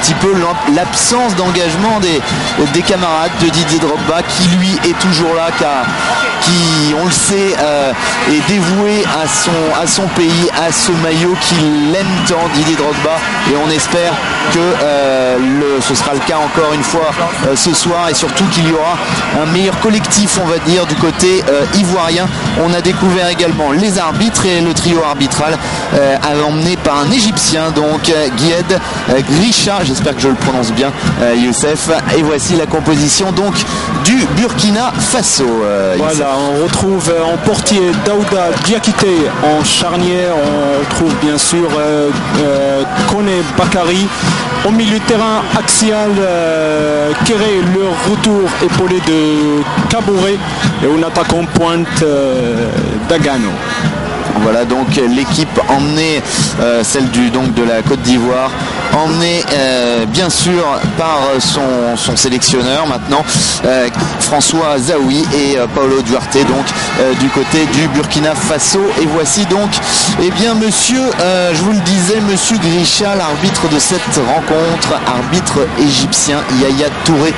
petit peu l'absence d'engagement des camarades de Didier Drogba, qui lui est toujours là, qui on le sait est dévoué à son pays, à ce maillot qu'il aime tant, Didier Drogba, et on espère que ce sera le cas encore une fois ce soir, et surtout qu'il y aura un meilleur collectif, on va dire, du côté ivoirien. On a découvert également les arbitres et le trio arbitral emmené par un Égyptien, donc Gued Grisha, j'espère que je le prononce bien, Youssef, et voici la composition donc du Burkina Faso. Voilà, on retrouve en portier Daouda Diakité, en charnière on retrouve bien sûr Kone Bakari, au milieu de terrain axial Kéré, le retour épaulé de Kabouré, et on attaque en pointe Dagano. Voilà donc l'équipe emmenée, celle de la Côte d'Ivoire, emmenée bien sûr par son sélectionneur maintenant, François Zaoui, et Paulo Duarte donc du côté du Burkina Faso. Et voici donc monsieur, je vous le disais, monsieur Grisha, l'arbitre de cette rencontre, arbitre égyptien, Yaya Touré,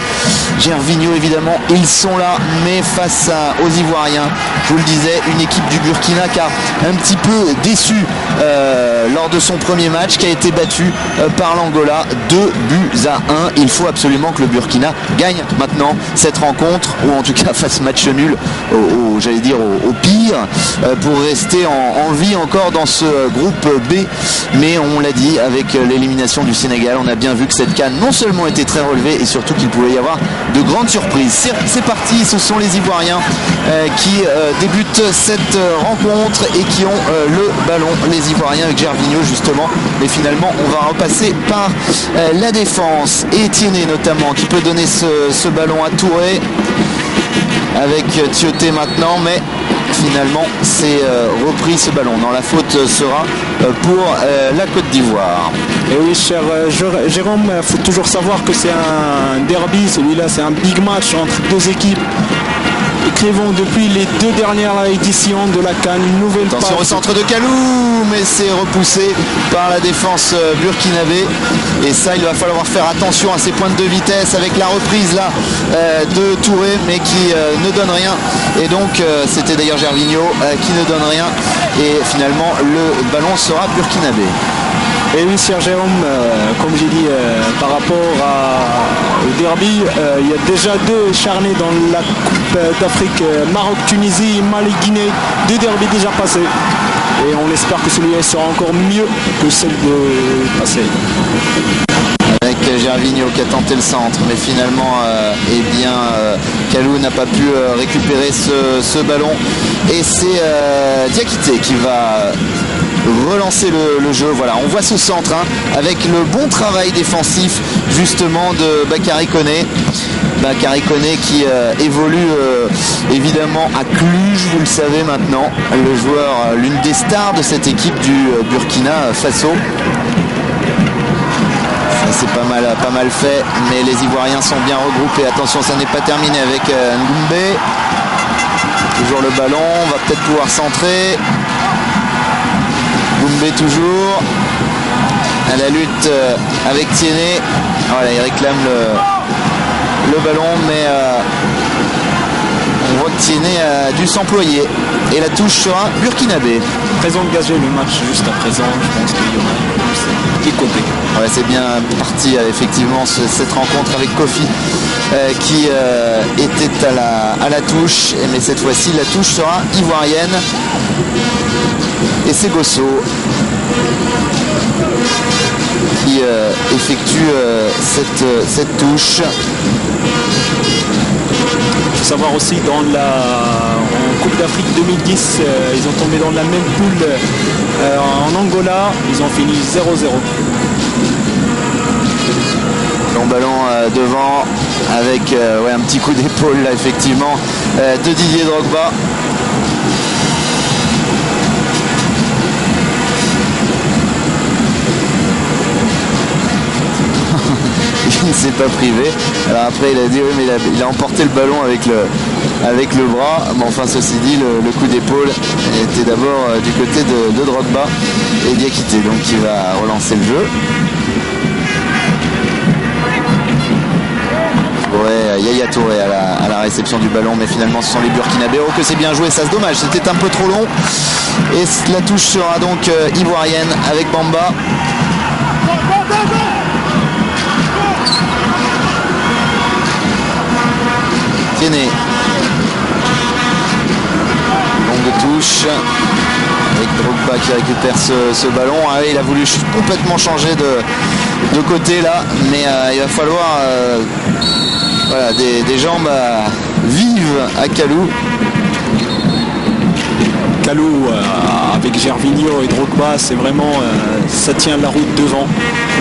Gervinho évidemment, ils sont là, mais face aux Ivoiriens, je vous le disais, une équipe du Burkina qui a un petit peu déçu lors de son premier match, qui a été battu par l'Angola 2-1. Il faut absolument que le Burkina gagne maintenant cette rencontre, ou en tout cas fasse match nul au pire, pour rester en vie encore dans ce groupe B. Mais on l'a dit, avec l'élimination du Sénégal, on a bien vu que cette CAN non seulement était très relevée, et surtout qu'il pouvait y avoir de grandes surprises. C'est parti, ce sont les Ivoiriens qui débutent cette rencontre et qui ont le ballon, les Ivoiriens, avec Gervinho justement, mais finalement on va repasser par la défense, et Tiéné notamment qui peut donner ce ballon à Touré, avec Tioté maintenant, mais finalement c'est repris ce ballon. Non, la faute sera pour la Côte d'Ivoire. Et oui, cher Jérôme, il faut toujours savoir que c'est un derby, celui-là c'est un big match entre deux équipes. Écrivons depuis les deux dernières éditions de la CAN, une nouvelle passe. Attention au centre de Kalou, mais c'est repoussé par la défense burkinabé. Et ça, il va falloir faire attention à ces pointes de vitesse, avec la reprise là de Touré, mais qui ne donne rien. Et donc, c'était d'ailleurs Gervinho qui ne donne rien. Et finalement, le ballon sera burkinabé. Et oui, cher Jérôme, comme j'ai dit, par rapport au derby, il y a déjà deux charnés dans la Coupe d'Afrique, Maroc-Tunisie, Mali-Guinée, deux derbys déjà passés. Et on espère que celui-là sera encore mieux que celle de passé. Avec Gervinho qui a tenté le centre, mais finalement Kalou n'a pas pu récupérer ce ballon, et c'est Diakité qui va relancer le jeu. Voilà, on voit ce centre avec le bon travail défensif justement de Bakary Koné. Bakary Koné qui évolue évidemment à Cluj, vous le savez maintenant, le joueur, l'une des stars de cette équipe du Burkina Faso. C'est pas mal fait, mais les Ivoiriens sont bien regroupés. Attention, ça n'est pas terminé avec Ngoumbé. Toujours le ballon, on va peut-être pouvoir centrer. Ngoumbé toujours à la lutte avec Tiéné. Voilà, il réclame le ballon, mais on voit que Tiéné a dû s'employer, et la touche sera burkinabé. Très engagé le match juste à présent, je pense qu'il y en a qui comptait. Ouais, c'est bien parti effectivement cette rencontre avec Kofi qui était à la touche, mais cette fois-ci la touche sera ivoirienne, et c'est Gosso qui effectue cette touche. Il faut savoir aussi en Coupe d'Afrique 2010, ils ont tombé dans la même poule en Angola, ils ont fini 0-0. Long ballon devant avec un petit coup d'épaule là effectivement de Didier Drogba. Il ne s'est pas privé. Alors après il a dit oui, mais il a emporté le ballon avec le bras. Mais enfin ceci dit, le coup d'épaule était d'abord du côté de Drogba et Diakité, donc qui va relancer le jeu. Yaya Touré à la réception du ballon, mais finalement ce sont les Burkinabés. Oh que c'est bien joué, ça c'est dommage, c'était un peu trop long. Et la touche sera donc ivoirienne avec Bamba. Tiennet. Longue touche. Avec Drogba qui récupère ce ballon. Ah oui, il a voulu complètement changer de côté là, mais il va falloir voilà, des jambes vives à Kalou. Kalou avec Gervinho et Drogba, c'est vraiment ça tient la route devant.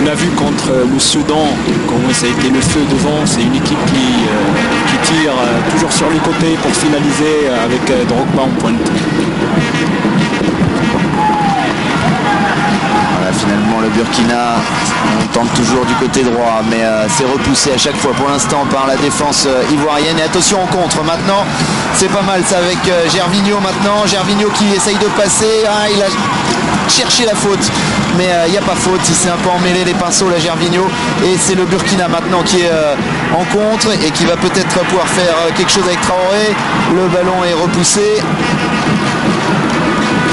On a vu contre le Soudan comment ça a été le feu devant. C'est une équipe qui tire toujours sur les côtés pour finaliser avec Drogba en pointe. Finalement le Burkina, on tente toujours du côté droit, mais c'est repoussé à chaque fois pour l'instant par la défense ivoirienne. Et attention en contre maintenant, c'est pas mal ça avec Gervinho maintenant. Gervinho qui essaye de passer, il a cherché la faute, mais il n'y a pas faute, il s'est un peu emmêlé les pinceaux là Gervinho. Et c'est le Burkina maintenant qui est en contre et qui va peut-être pouvoir faire quelque chose avec Traoré. Le ballon est repoussé.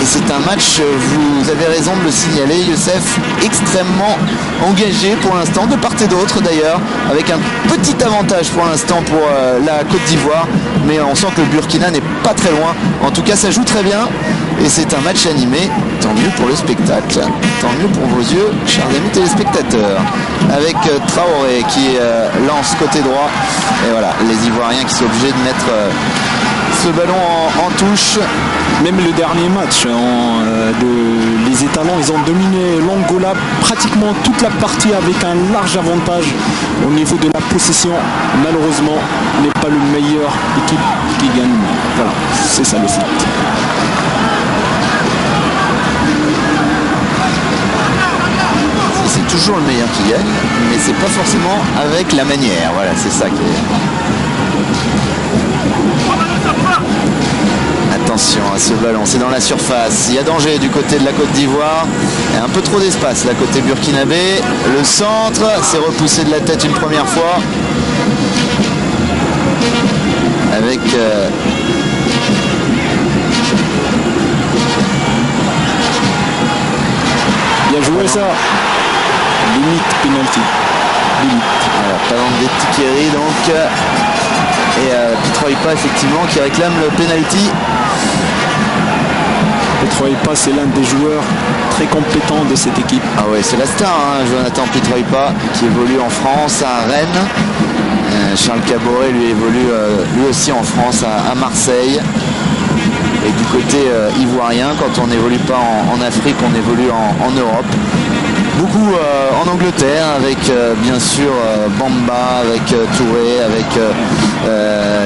Et c'est un match, vous avez raison de le signaler, Youssef, extrêmement engagé pour l'instant, de part et d'autre d'ailleurs, avec un petit avantage pour l'instant pour la Côte d'Ivoire, mais on sent que le Burkina n'est pas très loin. En tout cas, ça joue très bien et c'est un match animé, tant mieux pour le spectacle, tant mieux pour vos yeux, chers amis téléspectateurs, avec Traoré qui lance côté droit, et voilà, les Ivoiriens qui sont obligés de mettre ce ballon en touche. Même le dernier match, les étalons, ils ont dominé l'Angola pratiquement toute la partie avec un large avantage au niveau de la possession. Malheureusement, n'est pas le meilleur équipe qui gagne. Voilà, c'est ça le foot. C'est toujours le meilleur qui gagne, mais c'est pas forcément avec la manière. Voilà, c'est ça qui est. Attention à ce ballon, c'est dans la surface. Il y a danger du côté de la Côte d'Ivoire. Il y a un peu trop d'espace là côté burkinabé. Le centre, c'est repoussé de la tête une première fois. Avec bien joué ça. Limite penalty. Limite. Voilà, talent de Tikeri donc. Et Pitroipa effectivement qui réclame le penalty. Pitroipa, c'est l'un des joueurs très compétents de cette équipe. Ah ouais, c'est la star, hein, Jonathan Pitroipa qui évolue en France à Rennes. Charles Caboret lui évolue lui aussi en France à Marseille. Et du côté ivoirien, quand on n'évolue pas en Afrique, on évolue en Europe. Beaucoup en Angleterre avec bien sûr Bamba, avec Touré, avec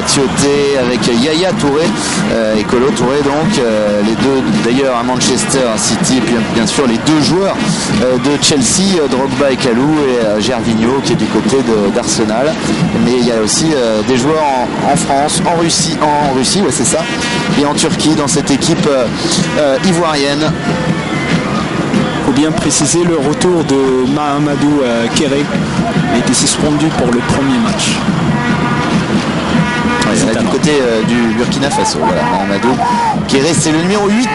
Tioté, avec Yaya Touré et Kolo Touré donc les deux d'ailleurs à Manchester City et puis bien sûr les deux joueurs de Chelsea, Drogba et Kalou et Gervinho qui est du côté d'Arsenal. Mais il y a aussi des joueurs en France, en Russie ouais c'est ça, et en Turquie dans cette équipe ivoirienne. Il faut bien préciser le retour de Mahamadou Kéré. Il a été suspendu pour le premier match. Ouais, là, du côté du Burkina Faso, voilà, Mahamadou Kéré, c'est le numéro 8.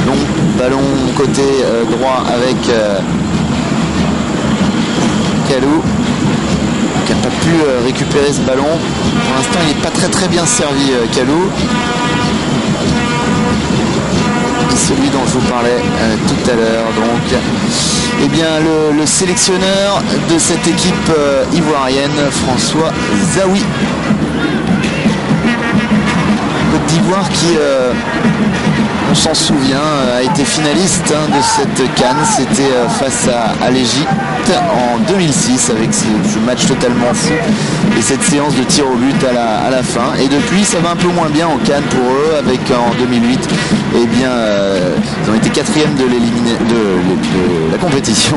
Donc ballon côté droit avec Kalou qui n'a pas pu récupérer ce ballon. Pour l'instant, il n'est pas très bien servi, Kalou. Et celui dont je vous parlais tout à l'heure, donc, eh bien, le sélectionneur de cette équipe ivoirienne, François Zawi. Côte d'Ivoire qui, on s'en souvient, a été finaliste de cette CAN. C'était face à l'Égypte en 2006 avec ce match totalement fou et cette séance de tir au but à la fin. Et depuis, ça va un peu moins bien en CAN pour eux avec en 2008, eh bien, ils ont été quatrième de la compétition.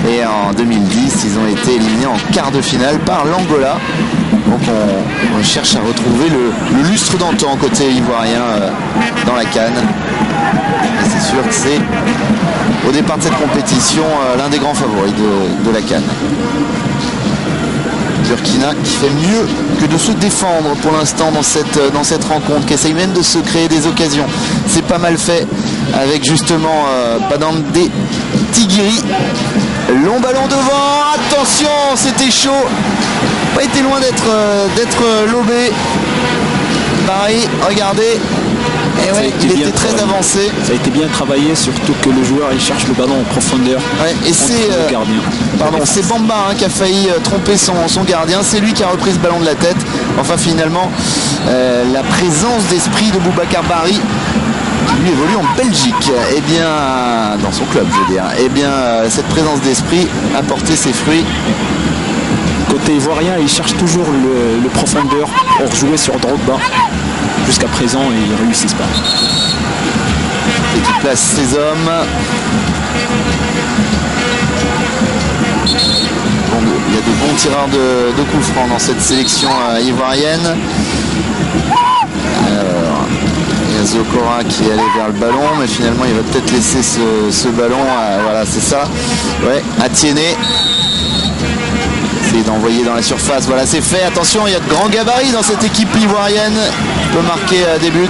Et en 2010, ils ont été éliminés en quart de finale par l'Angola. Donc on cherche à retrouver le lustre d'antan côté ivoirien dans la CAN. Et c'est sûr que c'est au départ de cette compétition l'un des grands favoris de la CAN. Burkina qui fait mieux que de se défendre pour l'instant dans cette rencontre, qui essaye même de se créer des occasions. C'est pas mal fait avec justement Padande Tigiri. Long ballon devant, attention, c'était chaud, pas été loin d'être lobé. Pareil, regardez. Et ouais, il était très avancé. Ça a été bien travaillé, surtout que le joueur il cherche le ballon en profondeur. Ouais, et c'est c'est Bamba qui a failli tromper son gardien. C'est lui qui a repris ce ballon de la tête. Enfin finalement, la présence d'esprit de Boubacar Bari, qui lui évolue en Belgique, et bien dans son club, je veux dire. Et bien cette présence d'esprit a porté ses fruits. Côté ivoirien, il cherche toujours le profondeur pour jouer sur Drogba. Jusqu'à présent, ils ne réussissent pas. Et qui place ses hommes. Bon, il y a de bons tireurs de coups francs dans cette sélection ivoirienne. Alors, il y a Zokora qui est allé vers le ballon, mais finalement il va peut-être laisser ce ballon. Voilà, c'est ça. Ouais, à Tiéné. D'envoyer dans la surface, voilà, c'est fait. Attention, il y a de grands gabarits dans cette équipe ivoirienne, peut marquer des buts,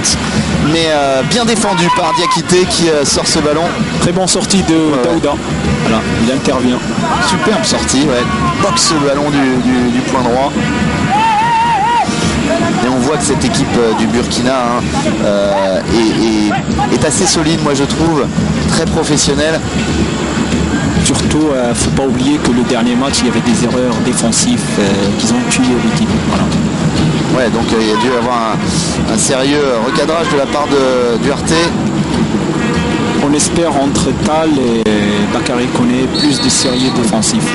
mais bien défendu par Diakité qui sort ce ballon. Très bonne sortie de Daouda. Voilà, il intervient. Superbe sortie, ouais. Boxe le ballon du point droit. Et on voit que cette équipe du Burkina est assez solide, moi je trouve, très professionnelle. Surtout, il ne faut pas oublier que le dernier match, il y avait des erreurs défensives qui ont tué l'équipe. Voilà. Ouais, donc il y a dû avoir un sérieux recadrage de la part de Duarte. On espère entre Tal et Bakary Koné plus de sérieux défensifs.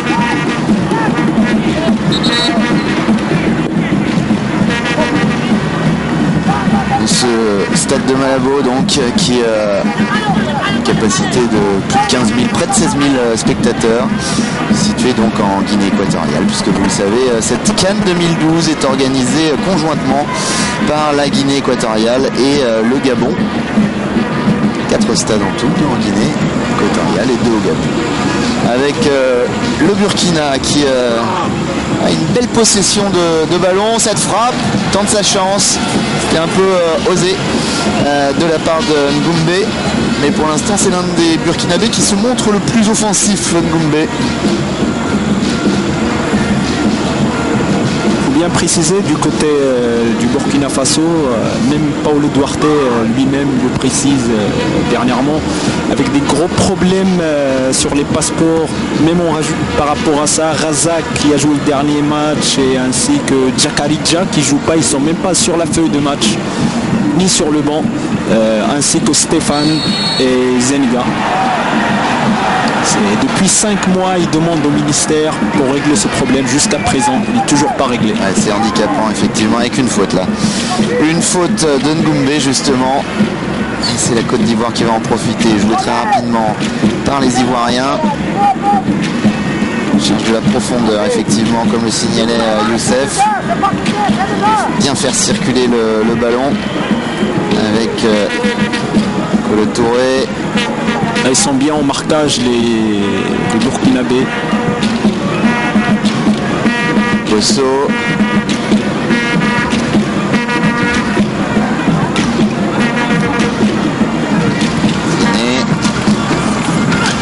Ce stade de Malabo, donc, qui a une capacité de plus de 15 000, près de 16 000 spectateurs, situé donc en Guinée équatoriale, puisque vous le savez, cette CAN 2012 est organisée conjointement par la Guinée équatoriale et le Gabon. 4 stades en tout, 2 en Guinée équatoriale et 2 au Gabon. Avec le Burkina qui a une belle possession de ballon, cette frappe, tente sa chance, c'était un peu osé de la part de Ngoumbé, mais pour l'instant c'est l'un des Burkinabés qui se montre le plus offensif, Ngoumbé. Bien précisé du côté du Burkina Faso, même Paulo Duarte lui-même le précise dernièrement, avec des gros problèmes sur les passeports, même on rajoute par rapport à ça Razak qui a joué le dernier match et ainsi que Djakaridja qui joue pas, ils sont même pas sur la feuille de match ni sur le banc, ainsi que Stéphane et Zeniga. Depuis 5 mois, il demande au ministère pour régler ce problème. Jusqu'à présent, il n'est toujours pas réglé. Ouais, c'est handicapant, effectivement, avec une faute là. Une faute de Ngoumbé, justement. Et c'est la Côte d'Ivoire qui va en profiter. Joué très rapidement par les Ivoiriens. Cherche de la profondeur, effectivement, comme le signalait Youssef. Bien faire circuler le ballon avec Kolo Touré. Ils sont bien en marquage, les Burkinabés. Bosso.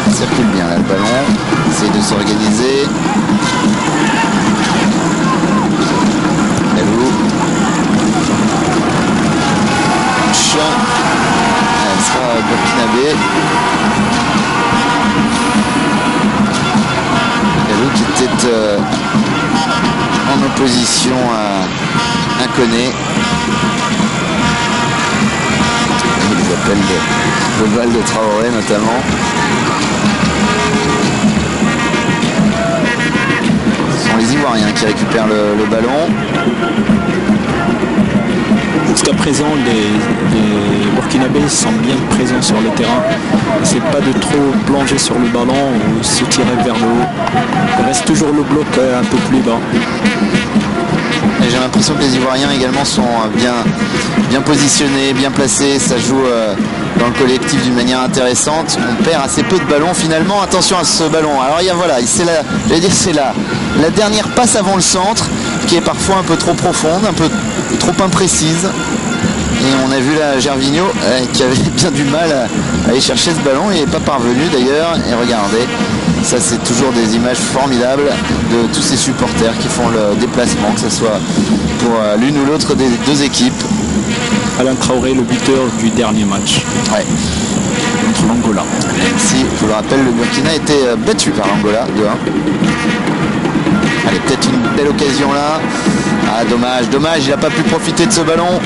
Il circule bien là le ballon. Essaye de s'organiser. Elou. Chant. Elle sera burkinabé. Elou qui était en opposition à Koné. Ils appellent le bal de Traoré notamment. Ce sont les Ivoiriens qui récupèrent le ballon. Jusqu'à présent, les Burkinabés sont bien présents sur le terrain. C'est pas de trop plonger sur le ballon ou se tirer vers le haut. Il reste toujours le bloc un peu plus bas. Et j'ai l'impression que les Ivoiriens également sont bien positionnés, bien placés. Ça joue dans le collectif d'une manière intéressante. On perd assez peu de ballons finalement. Attention à ce ballon. Alors c'est la dernière passe avant le centre qui est parfois un peu trop profonde, un peu trop imprécise. Et on a vu là Gervinho qui avait bien du mal à aller chercher ce ballon. Il n'est pas parvenu d'ailleurs. Et regardez, ça c'est toujours des images formidables de tous ces supporters qui font le déplacement, que ce soit pour l'une ou l'autre des deux équipes. Alain Traoré, le buteur du dernier match. Ouais. Contre l'Angola. Même si, je vous le rappelle, le Burkina a été battu par l'Angola 2-1. Allez, peut-être une belle occasion là. Ah, dommage, il n'a pas pu profiter de ce ballon.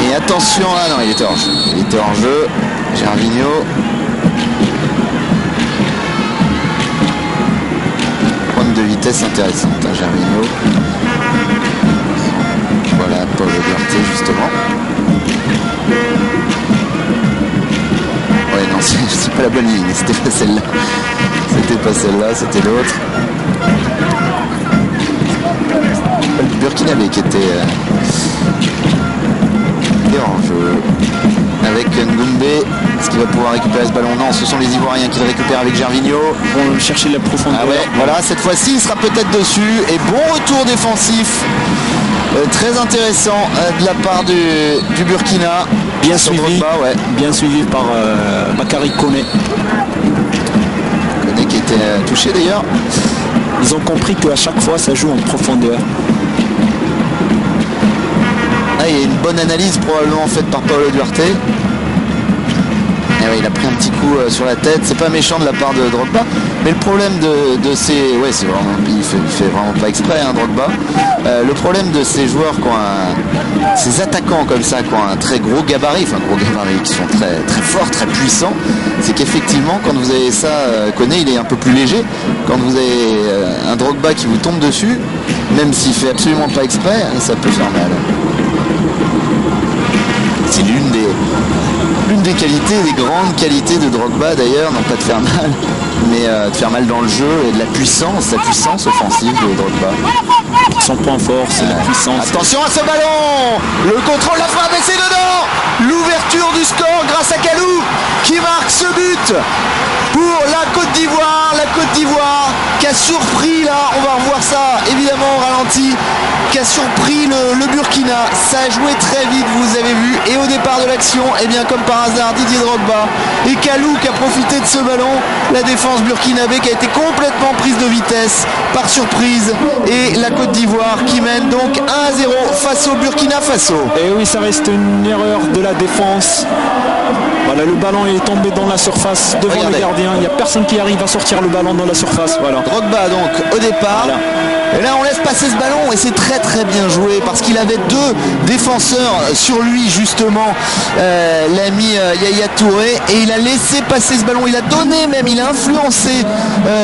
Et attention, là, non, il était hors jeu. Gervinho. Pointe de vitesse intéressante, hein, Gervinho. Voilà, Paul Duarte, justement. Ouais, non, c'est pas la bonne ligne, c'était pas celle-là. C'était l'autre. Le Burkinabé qui était en jeu avec Ngumbe. Est-ce qu'il va pouvoir récupérer ce ballon? Non, ce sont les Ivoiriens qui le récupèrent avec Gervinho. Vont chercher la profondeur. Ah ouais, voilà, cette fois-ci il sera peut-être dessus. Et bon retour défensif. Très intéressant de la part du Burkina. Bien suivi par Bakary Koné. Koné qui était touché d'ailleurs. Ils ont compris qu'à chaque fois ça joue en profondeur. Ah, il y a une bonne analyse probablement faite par Paulo Duarte. Et ouais, il a pris un petit coup sur la tête. C'est pas méchant de la part de Drogba. Mais le problème de ces... Ouais, c'est vraiment... Il fait vraiment pas exprès, hein, Drogba. Le problème de ces joueurs ces attaquants comme ça, qui ont un très gros gabarit, qui sont très, très forts, très puissants, c'est qu'effectivement, quand vous avez ça, Koné, il est un peu plus léger. Quand vous avez un Drogba qui vous tombe dessus, même s'il fait absolument pas exprès, ça peut faire mal. C'est l'une des qualités, des grandes qualités de Drogba d'ailleurs, non pas de faire mal, mais de faire mal dans le jeu et de la puissance offensive de Drogba. Son point fort, c'est la puissance. Attention à ce ballon, le contrôle, la frappe et c'est dedans. L'ouverture du score grâce à Kalou qui marque ce but pour la Côte d'Ivoire qui a surpris, là on va revoir ça évidemment au ralenti, qui a surpris le Burkina. Ça a joué très vite, vous avez vu, et au départ de l'action, et bien comme par hasard, Didier Drogba et Kalou qui a profité de ce ballon. La défense burkinabé qui a été complètement prise de vitesse par surprise, et la Côte d'Ivoire qui mène donc 1-0 face au Burkina Faso. Et oui, ça reste une erreur de la défense. Voilà, le ballon est tombé dans la surface devant le gardien. Il n'y a personne qui arrive à sortir le ballon dans la surface. Voilà. Drogba donc au départ. Voilà. Et là on laisse passer ce ballon et c'est très très bien joué parce qu'il avait deux défenseurs sur lui justement, l'ami Yaya Touré, et il a laissé passer ce ballon, il a donné même, il a influencé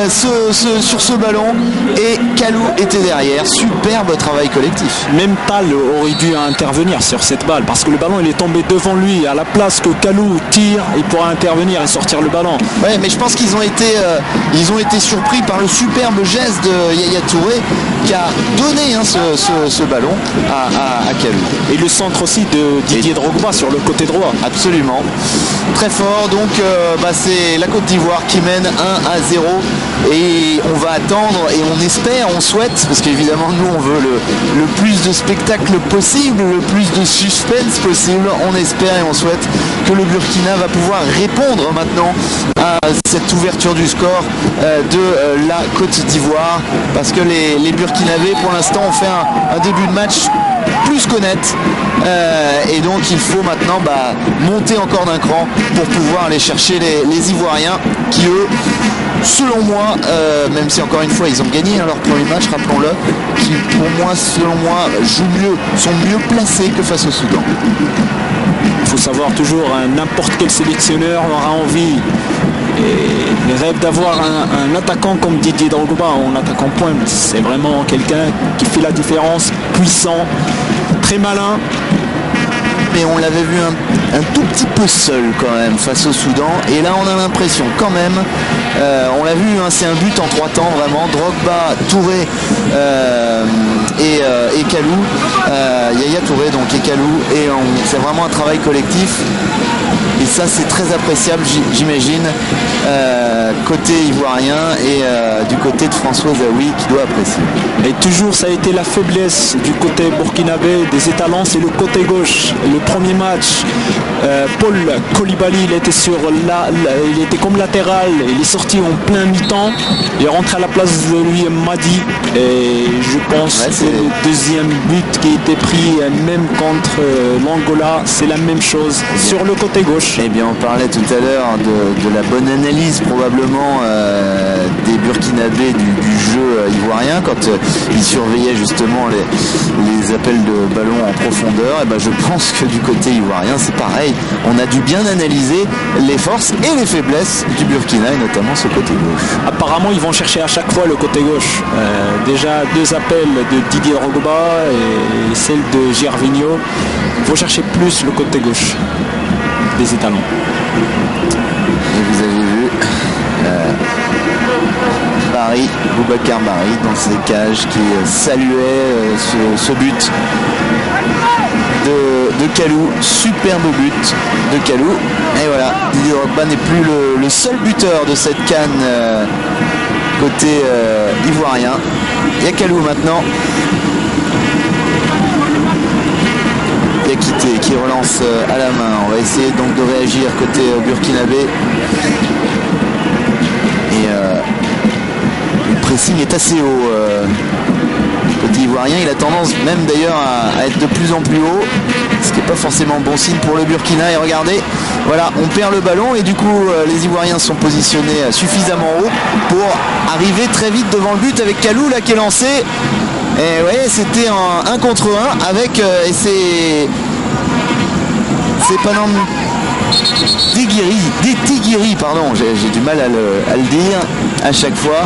sur ce ballon, et Kalou était derrière. Superbe travail collectif. Même Tal aurait dû intervenir sur cette balle parce que le ballon il est tombé devant lui. À la place que Kalou tire, il pourra intervenir et sortir le ballon. Ouais, mais je pense qu'ils ont été surpris par le superbe geste de Yaya Touré qui a donné ce ballon à Kalou. Et le centre aussi de Didier Drogba sur le côté droit. Absolument. Très fort. Donc c'est la Côte d'Ivoire qui mène 1-0 et on va attendre et on espère, on souhaite, parce qu'évidemment nous on veut le plus de spectacle possible, le plus de suspense possible. On espère et on souhaite que le Burkina va pouvoir répondre maintenant à cette ouverture du score de la Côte d'Ivoire, parce que les Burkinabés pour l'instant ont fait un début de match plus qu'honnête, et donc il faut maintenant monter encore d'un cran pour pouvoir aller chercher les Ivoiriens qui eux, selon moi, même si encore une fois ils ont gagné leur premier match, rappelons-le, qui selon moi jouent mieux, sont mieux placés que face au Soudan. Il faut savoir toujours, n'importe quel sélectionneur aura envie et rêve d'avoir un attaquant comme Didier Drogba, un attaquant pointe. C'est vraiment quelqu'un qui fait la différence, puissant, très malin. Mais on l'avait vu un tout petit peu seul quand même face au Soudan. Et là on a l'impression quand même, on l'a vu, hein, c'est un but en 3 temps vraiment. Drogba, Touré et Kalou. Yaya Touré donc et Kalou. Et c'est vraiment un travail collectif. Et ça c'est très appréciable j'imagine côté ivoirien et du côté de François Zawi qui doit apprécier. Et toujours ça a été la faiblesse du côté burkinabé des étalons, c'est le côté gauche. Le premier match, Paul Koulibaly il était il était comme latéral, il est sorti en plein mi-temps, il est rentré à la place de lui Madi et je pense que le deuxième but qui a été pris même contre l'Angola, c'est la même chose sur le côté gauche. Eh bien on parlait tout à l'heure de la bonne analyse probablement des Burkinabés du jeu ivoirien quand ils surveillaient justement les appels de ballon en profondeur. Et ben je pense que du côté ivoirien c'est pareil, on a dû bien analyser les forces et les faiblesses du Burkina et notamment ce côté gauche. Apparemment ils vont chercher à chaque fois le côté gauche. Déjà 2 appels de Didier Drogba et celle de Gervinho. Il faut chercher plus le côté gauche des étalons. Et vous avez vu Barry, Boubacar Barry dans ses cages qui saluait ce but de Kalou, superbe but de Kalou. Et voilà, Didier Drogba n'est plus le seul buteur de cette CAN côté ivoirien. Il y a Kalou maintenant. Qui relance à la main. On va essayer donc de réagir côté burkinabé. Et le pressing est assez haut côté ivoirien. Il a tendance même d'ailleurs à être de plus en plus haut, ce qui n'est pas forcément bon signe pour le Burkina. Et regardez, voilà, on perd le ballon et du coup les Ivoiriens sont positionnés suffisamment haut pour arriver très vite devant le but avec Kalou là qui est lancé. Et vous voyez, c'était en 1 contre 1 avec et c'est Panam Tigiri, pardon, j'ai du mal à le dire à chaque fois,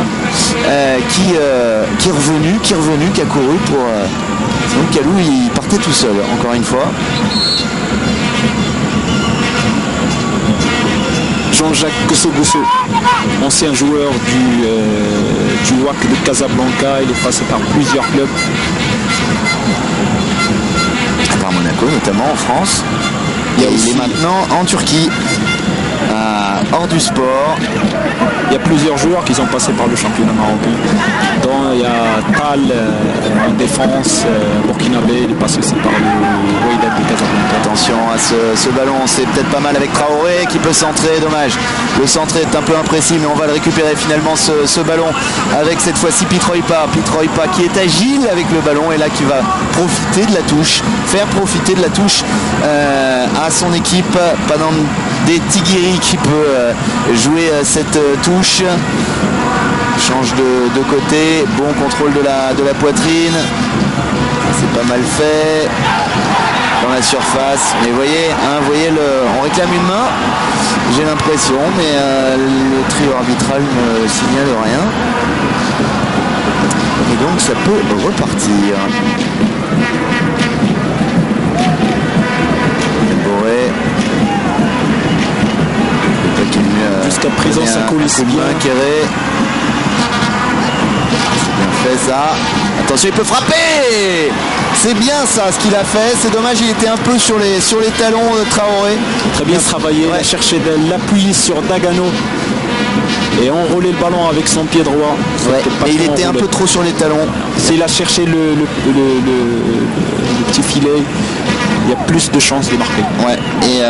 qui est revenu, qui a couru pour donc Kalou il partait tout seul encore une fois. Jean-Jacques Kosoboso, ancien joueur du WAC de Casablanca, il est passé par plusieurs clubs. Par Monaco notamment en France. Il est maintenant en Turquie, hors du sport. Il y a plusieurs joueurs qui sont passés par le championnat marocain. Donc il y a Tal en défense, burkinabé, il est passé aussi par le Wydad de Casablanca. Attention à ce ballon, c'est peut-être pas mal avec Traoré qui peut centrer, dommage. Le centre est un peu imprécis, mais on va le récupérer finalement ce ballon avec cette fois-ci Pitroipa qui est agile avec le ballon et là qui va profiter de la touche, faire profiter de la touche à son équipe. Panam Tigiri qui peut jouer cette touche. Change de côté, bon contrôle de la poitrine. C'est pas mal fait dans la surface. Mais vous voyez, on réclame une main, j'ai l'impression, mais le trio arbitral ne signale rien. Et donc ça peut repartir. Boré. Jusqu'à présent ça coulisse bien. Kéré. C'est bien fait ça. Attention, il peut frapper. C'est bien ça ce qu'il a fait. C'est dommage, il était un peu sur les talons de Traoré. Très bien travaillé, ouais. Il a cherché de l'appui sur Dagano et enrôler le ballon avec son pied droit. Ouais. Et il était un peu trop sur les talons. S'il a cherché le petit filet, il y a plus de chances de marquer. Ouais. Et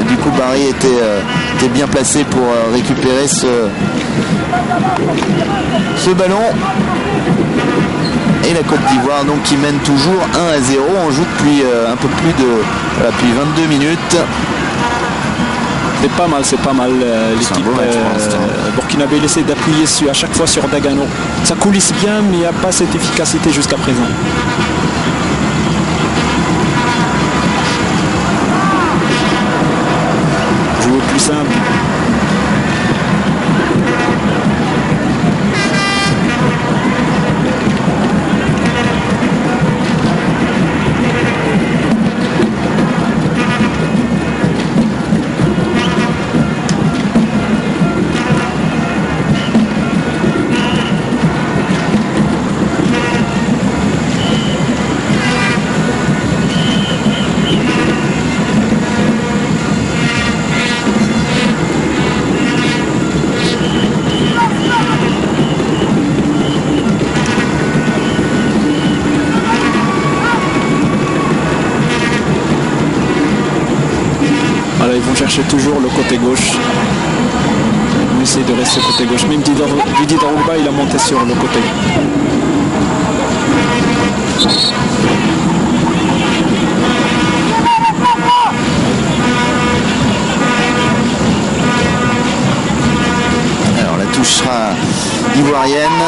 du coup Barry était bien placé pour récupérer ce ballon. Et la Côte d'Ivoire donc qui mène toujours 1-0. On joue depuis un peu plus depuis 22 minutes. C'est pas mal l'équipe burkinabé essaie d'appuyer à chaque fois sur Dagano. Ça coulisse bien mais il n'y a pas cette efficacité jusqu'à présent. Jouer plus simple. chercher toujours le côté gauche. On essaie de rester côté gauche. Même Didier Drogba, il a monté sur le côté. Alors la touche sera ivoirienne.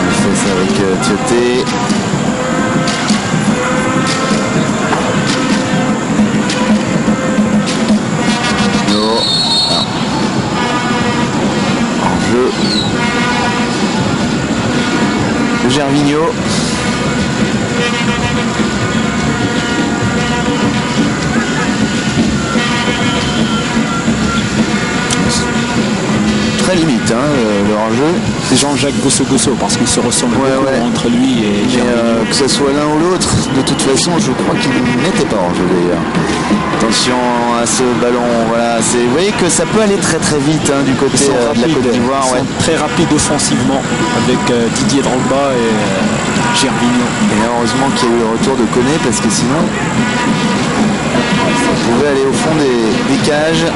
On fait ça avec Tioté. De Gervinho. Très limite le hors-jeu. C'est Jean-Jacques Gosso parce qu'ils se ressemblent beaucoup entre lui et Gervinho. Que ce soit l'un ou l'autre, de toute façon je crois qu'il n'était pas hors-jeu d'ailleurs. Attention à ce ballon, voilà, vous voyez que ça peut aller très très vite du côté de la Côte d'Ivoire. Ils sont très rapides offensivement avec Didier Drogba et Gervinho. Et heureusement qu'il y a eu le retour de Koné parce que sinon ça pouvait aller au fond des cages.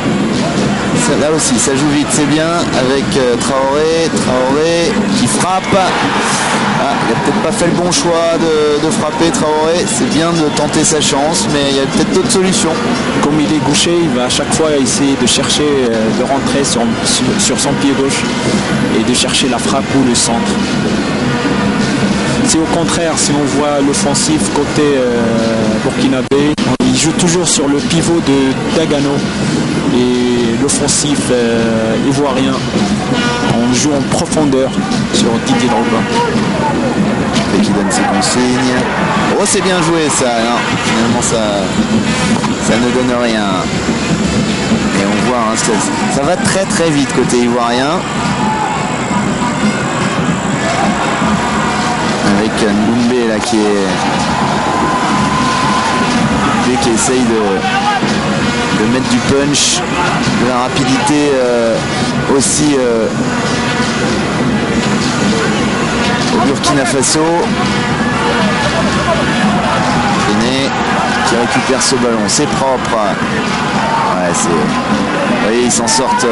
Là aussi ça joue vite, c'est bien avec Traoré qui frappe. Il n'a peut-être pas fait le bon choix de frapper Traoré, c'est bien de tenter sa chance, mais il y a peut-être d'autres solutions. Comme il est gaucher, il va à chaque fois essayer de chercher, de rentrer sur son pied gauche et de chercher la frappe ou le centre. C'est au contraire, si on voit l'offensif côté burkinabé, il joue toujours sur le pivot de Dagano et l'offensif ivoirien, on joue en profondeur sur Didier Drogba. Et qui donne ses consignes. Oh, c'est bien joué ça, non, finalement ça ne donne rien. Et on voit, ça va très très vite côté ivoirien. Avec Ndoumbe là qui essaye de mettre du punch, de la rapidité aussi au Burkina Faso. Péné qui récupère ce ballon, c'est propre. Ouais, vous voyez, ils s'en sortent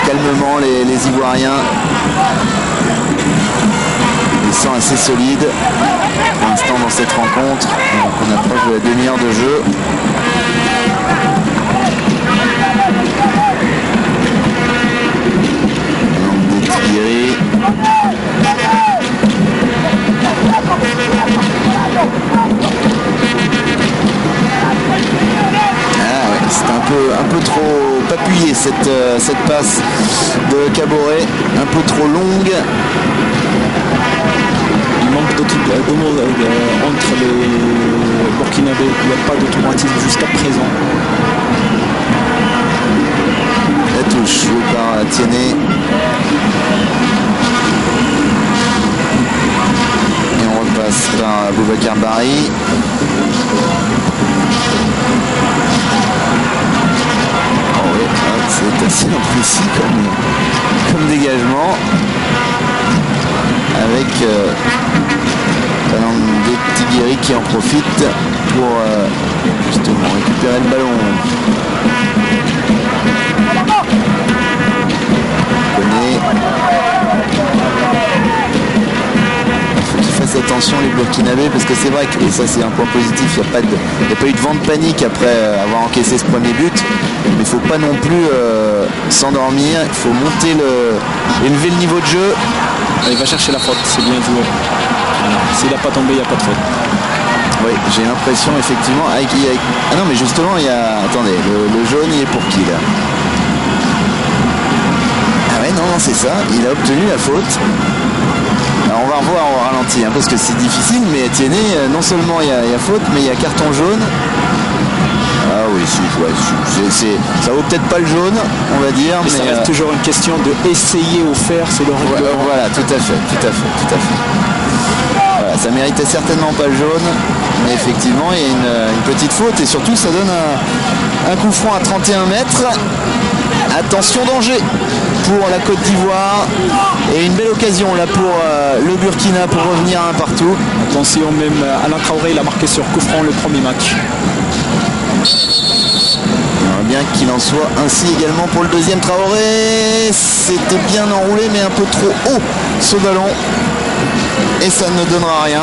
calmement les Ivoiriens. Ils sont assez solides pour l'instant dans cette rencontre. Donc on approche de la demi-heure de jeu. C'est un peu trop appuyé cette passe de Caboret, un peu trop longue. Il manque entre les Burkinabés, il n'y a pas d'automatisme jusqu'à présent. La touche jouée par Tiéné. Et on repasse par Boubacar Bari. C'est assez imprécis comme dégagement avec Tigiri qui en profite pour justement récupérer le ballon. Il faut qu'ils fassent attention les Burkinabés parce que c'est vrai que, et ça c'est un point positif, il n'y a pas eu de vent de panique après avoir encaissé ce premier but, mais il ne faut pas non plus s'endormir, il faut élever le niveau de jeu. Il va chercher la faute, c'est bien joué. Voilà. S'il n'a pas tombé, il n'y a pas de faute. Oui, j'ai l'impression effectivement. Ah non, mais justement, il y a. Attendez, le jaune, il est pour qui là? Ah ouais, non, c'est ça. Il a obtenu la faute. Alors on va revoir au ralenti, parce que c'est difficile, mais Tiéné, non seulement il y a faute, mais il y a carton jaune. Ah oui, ça vaut peut-être pas le jaune, on va dire. Mais ça reste toujours une question de essayer ou faire, c'est le règlement. Voilà, tout à fait. Voilà, ça méritait certainement pas le jaune, mais effectivement, il y a une petite faute et surtout, ça donne un coup franc à 31 mètres. Attention, danger. pour la Côte d'Ivoire. Et une belle occasion là pour le Burkina pour revenir un partout. Attention, même Alain Traoré, il a marqué sur coup franc le premier match. On aimerait bien qu'il en soit ainsi également pour le deuxième. Traoré, c'était bien enroulé mais un peu trop haut ce ballon. Et ça ne donnera rien.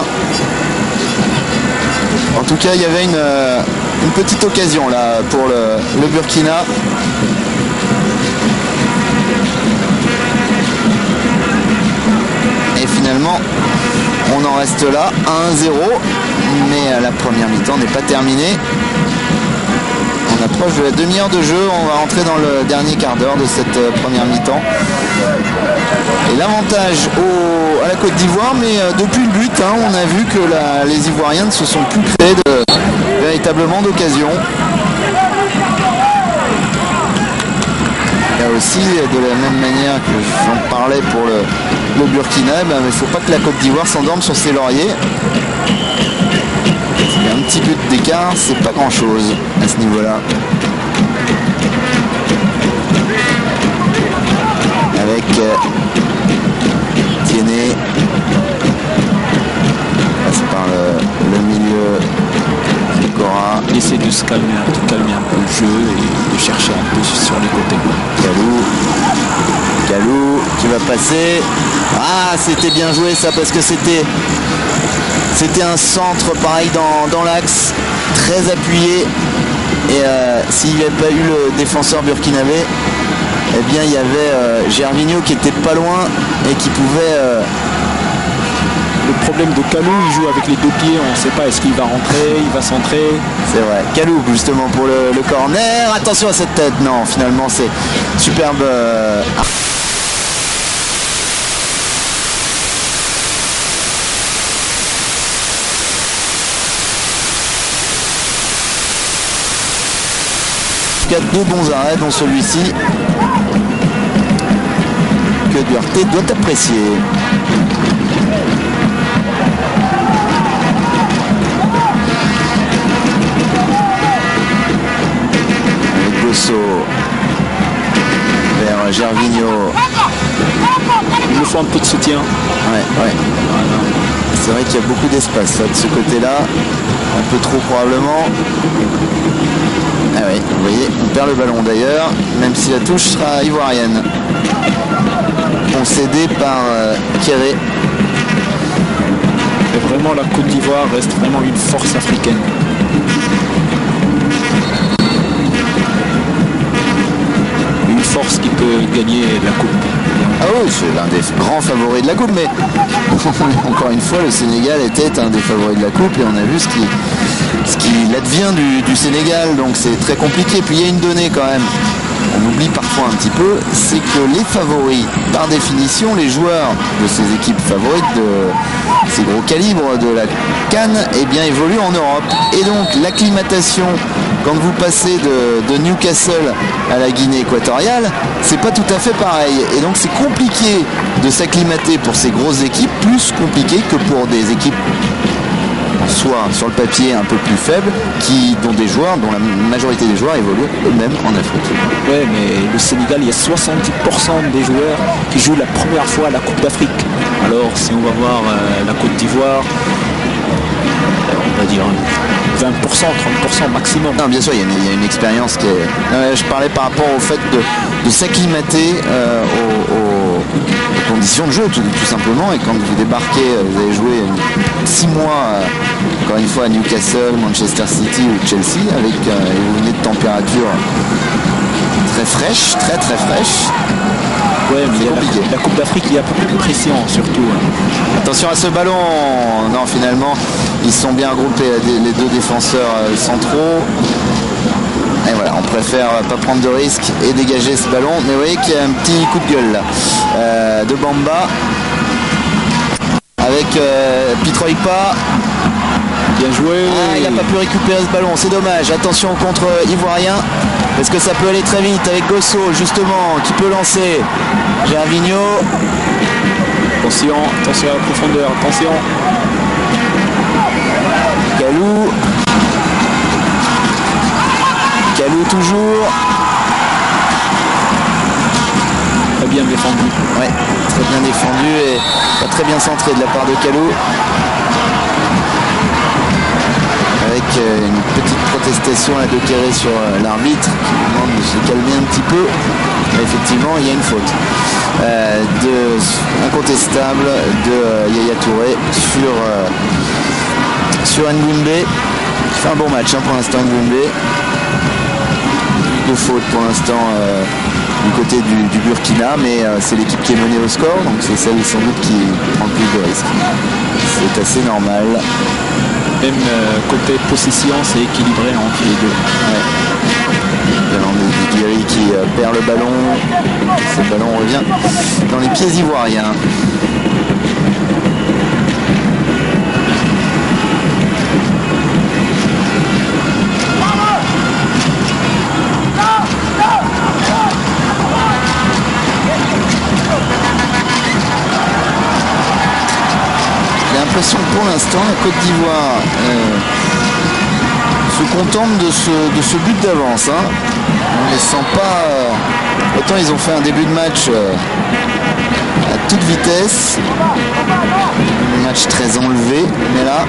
En tout cas, il y avait une petite occasion là pour le Burkina. Et finalement, on en reste là, 1-0. Mais la première mi-temps n'est pas terminée. On approche de la demi-heure de jeu. On va rentrer dans le dernier quart d'heure de cette première mi-temps. Et l'avantage à la Côte d'Ivoire, mais depuis le but, on a vu que les Ivoiriens ne se sont plus créés véritablement d'occasion. Il y a aussi, de la même manière que j'en parlais pour le Burkina, il ne faut pas que la Côte d'Ivoire s'endorme sur ses lauriers. Il y a un petit but d'écart, c'est pas grand chose à ce niveau-là. Avec Tiéné, passe par le milieu du Cora. Essayer de se calmer un peu le jeu et de chercher un peu sur les côtés. Kalou qui va passer. Ah, c'était bien joué ça, parce que c'était un centre pareil dans l'axe, très appuyé. Et s'il n'y avait pas eu le défenseur burkinabé, eh bien il y avait Gervinho qui était pas loin et qui pouvait... Le problème de Kalou, il joue avec les deux pieds, on ne sait pas, est-ce qu'il va rentrer, il va centrer. C'est vrai, Kalou justement pour le corner. Attention à cette tête, non, finalement c'est superbe. Deux bons arrêts, dont celui-ci que Duarte doit apprécier. Avec Gosso vers Gervinho. Il nous faut un peu de soutien. Ouais. Voilà. C'est vrai qu'il y a beaucoup d'espace là, de ce côté-là, un peu trop probablement. Ah oui, vous voyez, on perd le ballon d'ailleurs, même si la touche sera ivoirienne. Concédé par Kéré. Et vraiment, la Côte d'Ivoire reste vraiment une force africaine. Une force qui peut gagner la Coupe. Ah oui, c'est l'un des grands favoris de la Coupe, mais encore une fois, le Sénégal était un des favoris de la Coupe et on a vu ce qu'il advient du Sénégal, donc c'est très compliqué. Puis il y a une donnée quand même, on oublie parfois un petit peu, c'est que les favoris, par définition, les joueurs de ces équipes favorites, de ces gros calibres de la CAN, eh bien évoluent en Europe. Et donc l'acclimatation, quand vous passez de Newcastle à la Guinée équatoriale, c'est pas tout à fait pareil. Et donc c'est compliqué de s'acclimater pour ces grosses équipes, plus compliqué que pour des équipes soit sur le papier un peu plus faibles, dont la majorité des joueurs évoluent eux-mêmes en Afrique. Oui, mais le Sénégal, il y a 70% des joueurs qui jouent la première fois à la Coupe d'Afrique. Alors si on va voir la Côte d'Ivoire, on va dire 20%, 30% maximum. Non, bien sûr, il y a une expérience qui est... je parlais par rapport au fait de s'acclimater aux conditions de jeu, tout simplement. Et quand vous débarquez, vous avez joué 6 mois, encore une fois, à Newcastle, Manchester City ou Chelsea, et vous venez de température très fraîche, très très fraîche. Ouais, mais la Coupe d'Afrique, il y a un peu plus de pression surtout. Attention à ce ballon. Non, finalement, ils sont bien regroupés, les deux défenseurs centraux. Et voilà, on préfère pas prendre de risques et dégager ce ballon. Mais vous voyez qu'il y a un petit coup de gueule là, de Bamba avec Pitroipa. Bien joué. Ah, il n'a pas pu récupérer ce ballon, c'est dommage. Attention au contre ivoirien, parce que ça peut aller très vite avec Gosso justement qui peut lancer. Gervinho. Attention à la profondeur, attention. Kalou toujours. Très bien défendu. Ouais, très bien défendu et pas très bien centré de la part de Calou. Avec une petite protestation à Dequeré sur l'arbitre qui lui demande de se calmer un petit peu. Mais effectivement, il y a une faute incontestable de Yaya Touré sur Ndoumbe. Il fait un bon match pour l'instant, Ndoumbe. De faute pour l'instant du côté du Burkina, mais c'est l'équipe qui est menée au score, donc c'est celle sans doute qui prend le plus de risques. C'est assez normal. Même côté possession, c'est équilibré entre les deux. Guéry qui perd le ballon. Ce ballon revient dans les pieds ivoiriens. J'ai l'impression que pour l'instant, la Côte d'Ivoire se contente de ce but d'avance. On ne les sent pas. Autant ils ont fait un début de match à toute vitesse. Un match très enlevé, mais là.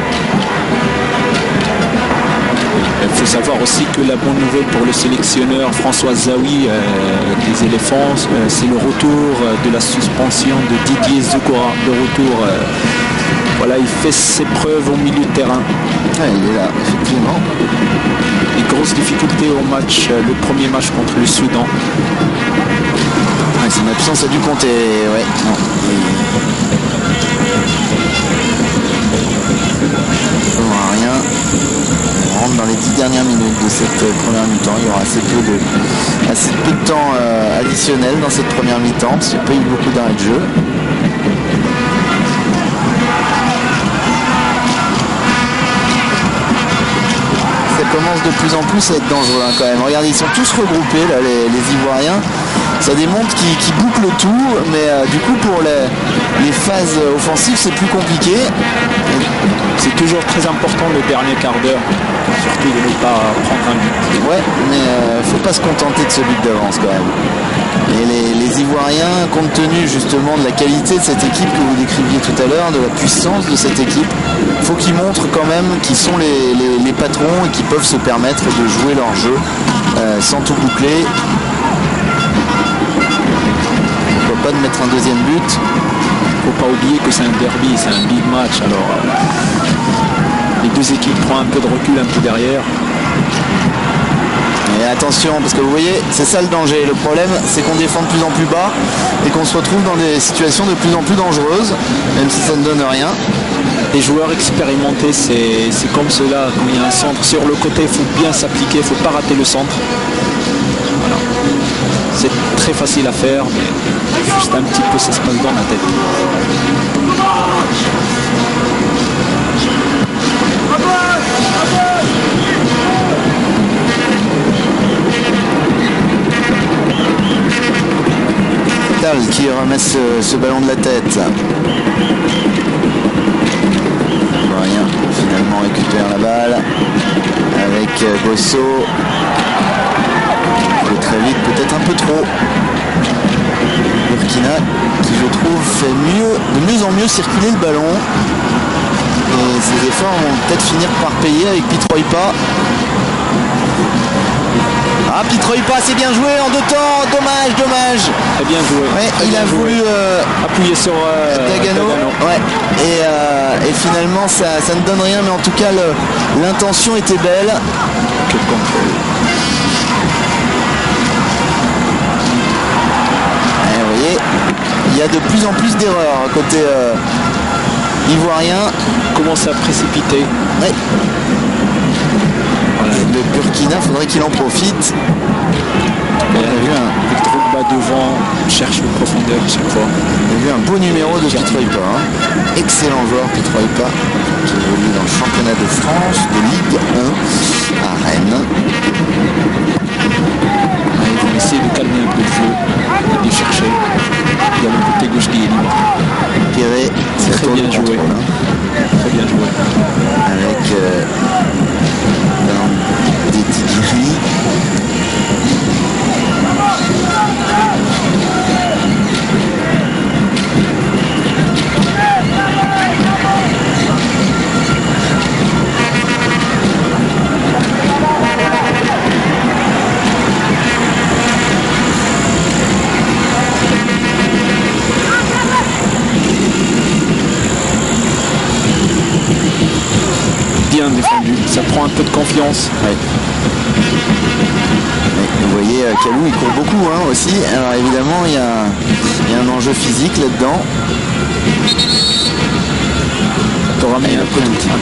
Il faut savoir aussi que la bonne nouvelle pour le sélectionneur François Zawi des éléphants, c'est le retour de la suspension de Didier Zokora. Le retour, voilà, il fait ses preuves au milieu de terrain. Ouais, il est là, effectivement. Les grosses difficultés au match, le premier match contre le Soudan. Ouais, son absence a dû compter, ouais. Non. Rien. On rentre dans les 10 dernières minutes de cette première mi-temps. Il y aura assez peu de temps additionnel dans cette première mi-temps, parce qu'il n'y a pas eu beaucoup d'arrêts de jeu. Ça commence de plus en plus à être dangereux quand même. Regardez, ils sont tous regroupés là, les Ivoiriens. Ça démontre qu'ils bouclent tout, mais du coup pour les phases offensives c'est plus compliqué. C'est toujours très important le dernier quart d'heure, surtout de ne pas prendre un but. Ouais, mais faut pas se contenter de ce but d'avance quand même. Et les Ivoiriens, compte tenu justement de la qualité de cette équipe que vous décriviez tout à l'heure, de la puissance de cette équipe, faut qu'ils montrent quand même qu'ils sont les patrons et qu'ils peuvent se permettre de jouer leur jeu sans tout boucler. Pas de mettre un deuxième but. Faut pas oublier que c'est un derby, c'est un big match. Alors les deux équipes prennent un peu de recul, un peu derrière. Et attention, parce que vous voyez, c'est ça le danger. Le problème, c'est qu'on défend de plus en plus bas et qu'on se retrouve dans des situations de plus en plus dangereuses, même si ça ne donne rien. Les joueurs expérimentés, c'est comme cela. Quand il y a un centre sur le côté, il faut bien s'appliquer, il ne faut pas rater le centre. Voilà. C'est très facile à faire, mais juste un petit peu ça se passe dans la tête. Tal qui remet ce ballon de la tête. Rien, finalement récupère la balle avec Bosso. Très vite, peut-être un peu trop. Burkina qui je trouve fait de mieux en mieux circuler le ballon. Et ses efforts vont peut-être finir par payer avec Pitroipa. Ah, Pitroipa, c'est bien joué en 2 temps, dommage. Très bien joué. Ouais, très il bien a joué. voulu appuyer sur Dagano. Ouais. Et finalement ça ne donne rien, mais en tout cas l'intention était belle. Quel contrôle. Vous voyez, il y a de plus en plus d'erreurs côté ivoirien. Commence à précipiter. Ouais. Voilà, le Burkina, faudrait qu'il en profite. On a vu avec Drogba devant, on cherche le profondeur à chaque fois. On a vu un beau numéro de Pitroipa. Excellent joueur Pitroipa, qui évolue dans le championnat de France de Ligue 1 à Rennes. Ils vont essayer de calmer un peu le jeu, de chercher. Il y a le côté gauche qui est libre. Pierret, c'est très bien joué. Très bien joué. Avec des Tigiri. bien défendu. Ça prend un peu de confiance. Ouais. Vous voyez, Kalou il court beaucoup hein, aussi. Alors évidemment il y a un enjeu physique là-dedans. Ça t'aura mis un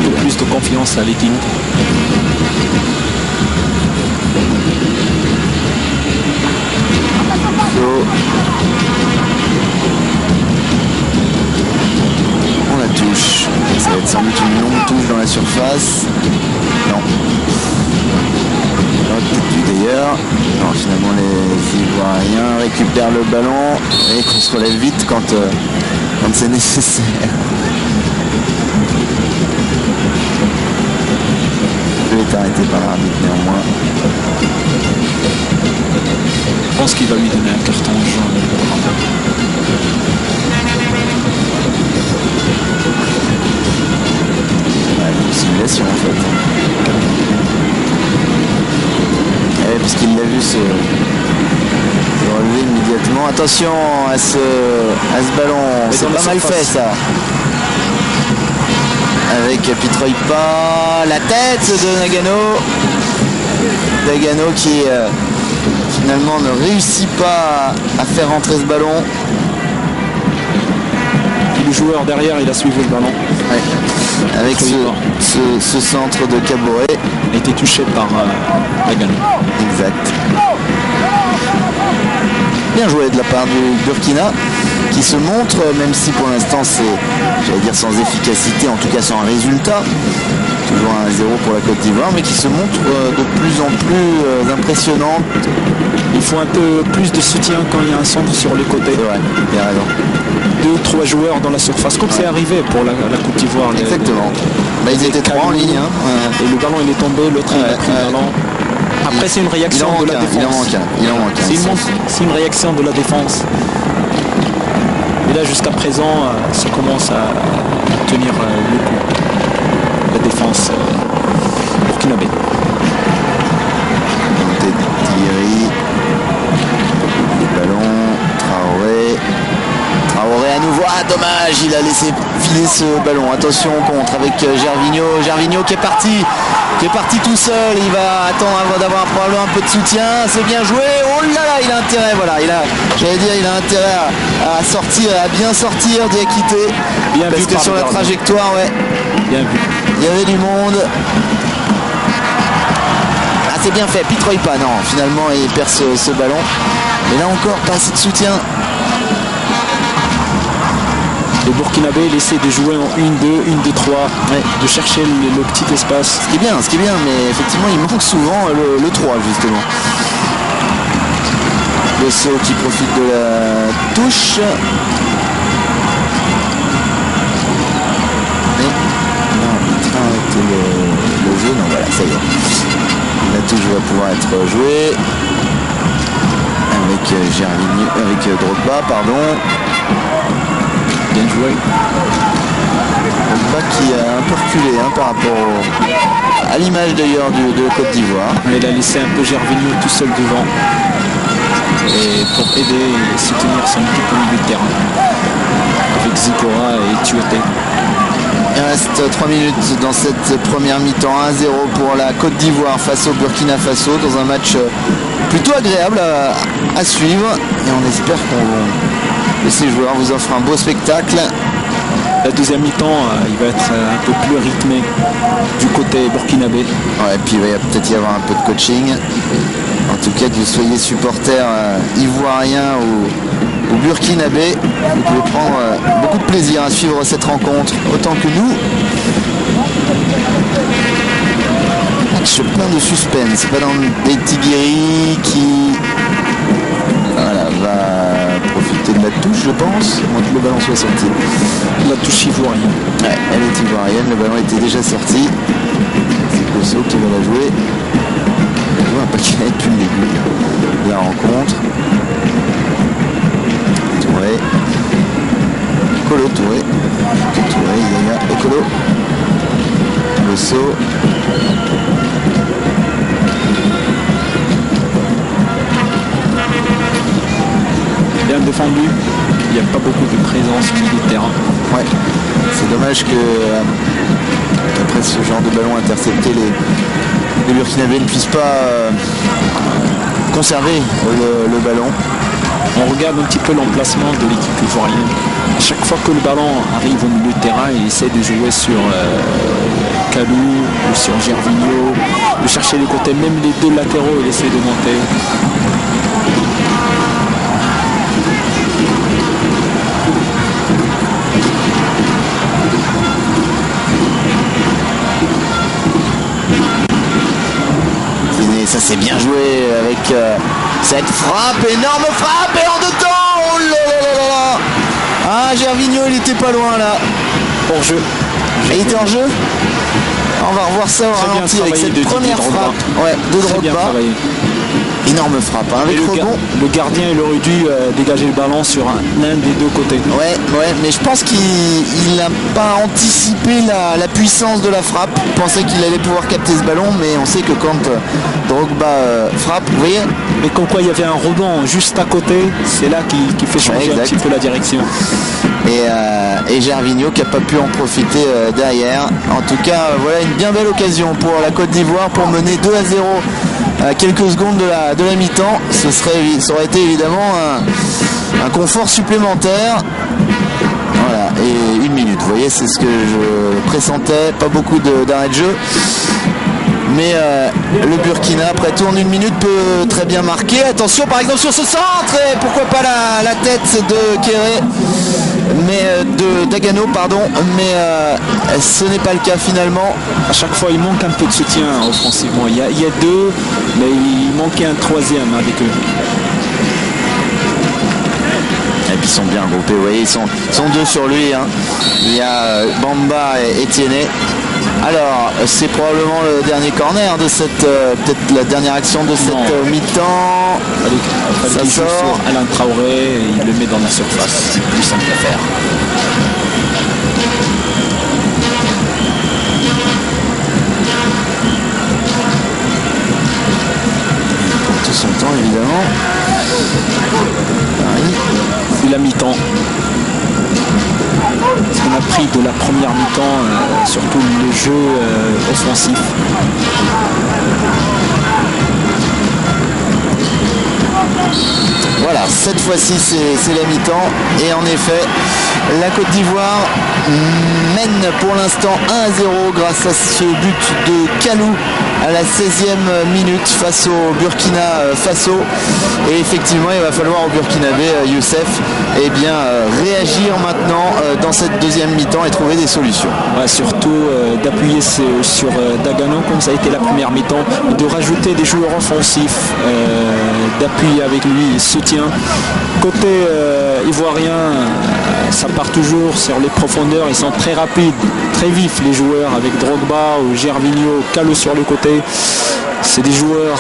peu plus de confiance à l'équipe. On la touche. Ça va être sans doute une longue touche dans la surface. Non. Peut-être plus d'ailleurs. Non, finalement les Ivoiriens récupèrent le ballon et qu'on se relève vite quand c'est nécessaire. Je vais être arrêté par l'arbitre néanmoins. Je pense qu'il va lui donner un carton jaune. Ouais, une simulation en fait. Puisqu'il l'a vu se relever immédiatement. Attention à ce ballon, c'est pas mal fait ça. Avec Pitroipa, la tête de Nagano. Nagano qui finalement ne réussit pas à faire rentrer ce ballon. Le joueur derrière, il a suivi le ballon. Ouais. Avec ce centre de Caboret. A été touché par Nagano. Exact. Bien joué de la part du Burkina qui se montre, même si pour l'instant c'est, j'allais dire sans efficacité, en tout cas sans résultat. Toujours 1-0 pour la Côte d'Ivoire, mais qui se montre de plus en plus impressionnante. Il faut un peu plus de soutien quand il y a un centre sur les côtés. C'est vrai, il a raison. 2 ou 3 joueurs dans la surface, comme c'est arrivé pour la Côte d'Ivoire. Exactement. Ils étaient 3 en ligne. Hein. Et le ballon il est tombé, l'autre il a pris le ballon. Après c'est une réaction de la défense. Il en manque un. C'est une réaction de la défense. Et là jusqu'à présent, ça commence à tenir le coup. La défense burkinabé. Thierry. Le ballon. Traoré à nouveau. Ah dommage, il a laissé filer ce ballon. Attention au contre avec Gervinho qui est parti tout seul. Il va attendre avant d'avoir probablement un peu de soutien. C'est bien joué. Oh là là, il a intérêt. Voilà, il a intérêt à sortir, à bien sortir, Diakité. Bien parce que sur la trajectoire, ouais. Bien vu. Il y avait du monde. Ah c'est bien fait. Pitroipa, non. Finalement il perd ce ballon. Mais là encore, pas assez de soutien. Les Burkinabés essaient de jouer en 1-2, 1-2-3, de chercher le petit espace. Ce qui est bien, mais effectivement il manque souvent le 3 justement. Le saut qui profite de la touche. Mais non, il a arrêté le jeu, non voilà, ça y est. La touche va pouvoir être jouée. Avec Gervinho, avec Drogba, pardon. Bien joué. Drogba qui a un peu reculé par rapport à l'image d'ailleurs de Côte d'Ivoire. Il a laissé un peu Gervinho tout seul devant. Et pour aider et soutenir son équipe au milieu de terrain. Avec Zikora et Tuoté. Il reste 3 minutes dans cette première mi-temps. 1-0 pour la Côte d'Ivoire face au Burkina Faso dans un match plutôt agréable à suivre. Et on espère que ces joueurs vous offrent un beau spectacle. La deuxième mi-temps, il va être un peu plus rythmé du côté burkinabé. Ouais, et puis il va peut-être y avoir un peu de coaching. En tout cas, que vous soyez supporter ivoirien ou burkinabé, vous pouvez prendre beaucoup de plaisir à suivre cette rencontre, autant que nous. Match plein de suspense. Pas dans des Tigiri qui va profiter de la touche, je pense, avant que le ballon soit sorti. La touche ivoirienne. Ouais, elle est ivoirienne, le ballon était déjà sorti. C'est Kosso qui va la jouer. Il joue un paquet depuis le début de la rencontre. Touré. Kolo Touré. Touré, Yaya Ekolo. Kosso. Bien défendu, il n'y a pas beaucoup de présence au milieu de terrain. Ouais, c'est dommage que après ce genre de ballon intercepté, les Burkinabés ne puissent pas conserver le ballon. On regarde un petit peu l'emplacement de l'équipe ivoirienne. À chaque fois que le ballon arrive au milieu de terrain, il essaie de jouer sur Kalou ou sur Gervinho, de chercher les côtés, même les deux latéraux, il essaie de monter. Et ça c'est bien joué avec cette frappe, énorme frappe et en deux temps. Oh là là là là. Ah, Gervinho il était pas loin là. Hors jeu. Et il était en jeu. On va revoir ça au ralenti avec cette première frappe de Drogba. Énorme frappe avec rebond. Le gardien il aurait dû dégager le ballon sur l'un des deux côtés. Ouais, mais je pense qu'il n'a pas anticipé la puissance de la frappe. Il pensait qu'il allait pouvoir capter ce ballon, mais on sait que quand Drogba frappe, vous voyez. Mais comme quoi il y avait un rebond juste à côté, c'est là qui fait changer un petit peu la direction. Et Gervinho qui n'a pas pu en profiter derrière. En tout cas, voilà une bien belle occasion pour la Côte d'Ivoire pour mener 2-0 à quelques secondes de la mi-temps. Ça aurait été évidemment un confort supplémentaire. Voilà, et 1 minute, vous voyez, c'est ce que je pressentais, pas beaucoup d'arrêt de jeu. Mais le Burkina, après tourne 1 minute, peut très bien marquer. Attention par exemple sur ce centre, et pourquoi pas la tête de Kéré, mais de Dagano, pardon, mais ce n'est pas le cas finalement. À chaque fois il manque un peu de soutien offensivement. Il y a deux, mais il manquait un troisième avec eux. Et puis ils sont bien regroupés, vous voyez, ils sont deux sur lui, hein. Il y a Bamba et Etienne. Alors, c'est probablement le dernier corner de cette, peut-être la dernière action de cette mi-temps. Ça sort. Alain Traoré, il le met dans la surface. C'est plus simple à faire. Pour tout son temps, évidemment. Paris. C'est la mi-temps. Ce qu'on a pris de la première mi-temps, surtout le jeu offensif. Voilà, cette fois-ci c'est la mi-temps et en effet la Côte d'Ivoire mène pour l'instant 1-0 grâce à ce but de Kalou à la 16e minute face au Burkina Faso. Et effectivement il va falloir au Burkinabé Youssef réagir maintenant dans cette deuxième mi-temps et trouver des solutions. Ouais, surtout d'appuyer sur Dagano comme ça a été la première mi-temps, de rajouter des joueurs offensifs, d'appuyer avec lui, soutien. Côté ivoirien, ça part toujours sur les profondeurs, ils sont très rapides, très vifs les joueurs avec Drogba ou Gervinho, Kalou sur le côté. C'est des joueurs